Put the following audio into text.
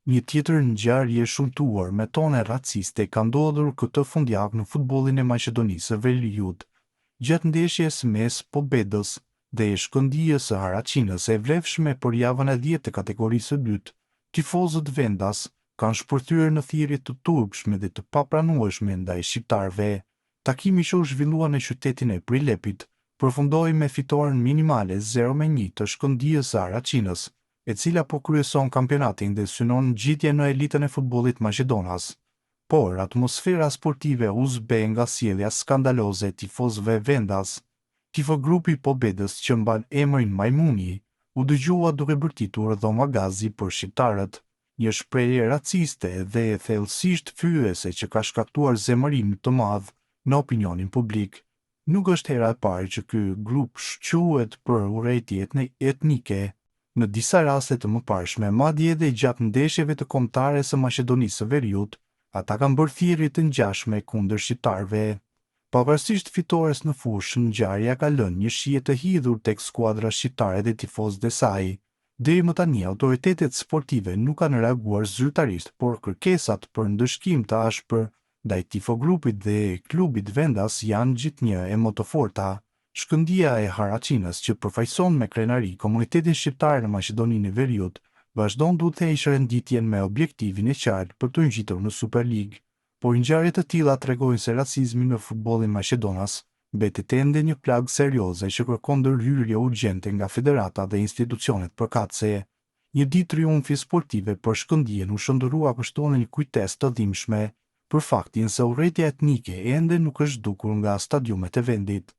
Një tjetër ngjarje e shëmtuar me tone raciste ka ndodhur këtë fundjavë në futbollin e Maqedonisë së Veriut. Gjatë ndeshjes mes Pobedës dhe Shkëndijës së Haraçinës e vlefshme për javën e 10 të kategorisë së dytë, tifozët vendas kanë shpërthyer në thirrje të turpshme dhe të papranueshme ndaj shqiptarëve. Takimi që u zhvillua në qytetin e Prilepit përfundoi me fitoren minimale 0-1 të Shkëndijës së Haraçinës, e cila po kryeson kampionatin dhe synon ngjitje në elitën e futbollit maqedonas. Por atmosfera sportive u zbe nga sjellja skandaloze e tifozëve vendas. Tifogrupi Pobedës që mban emrin Majmuni u dëgjua duke bërtitur dhoma gazi për shqiptarët, një shprehje raciste dhe thellësisht fyese që ka shkaktuar zemërim të madh në opinionin publik. Nuk është hera e parë që ky grup shquhet për urrëtie etnike. Në disa raste të mëparshme, madje edhe gjatë ndeshjeve të kombëtare së Maqedonisë së Veriut, ata kanë bërë thirrje të ngjashme kundër shqiptarëve. Pavarësisht fitores në fushë, ngjarja ka lënë një shije të hidhur tek skuadra shqiptare dhe tifozët e saj. Deri më tani autoritetet sportive nuk kanë reaguar zyrtarisht, por kërkesat për ndëshkim të ashpër ndaj tifogrupit dhe klubit vendas janë gjithnjë e më të forta. Shkëndija e Haraçinës, që përfaqëson me krenari komunitetin shqiptar në Maqedoninë e Veriut, vazhdon të udhëheqë renditjen me objektivin e qartë për të ngjitur në Superligë, por ngjarje të tilla tregojnë se racizmi në futbollin maqedonas mbetet ende një plagë serioze që kërkon ndërhyrje urgjente nga federata dhe institucionet përkatëse. Një ditë triumfi sportive për Shkëndijën u shndërrua kështu në një kujtesë të dhimbshme për faktin se urrëtia etnike ende nuk është dukur nga stadiumet e vendit.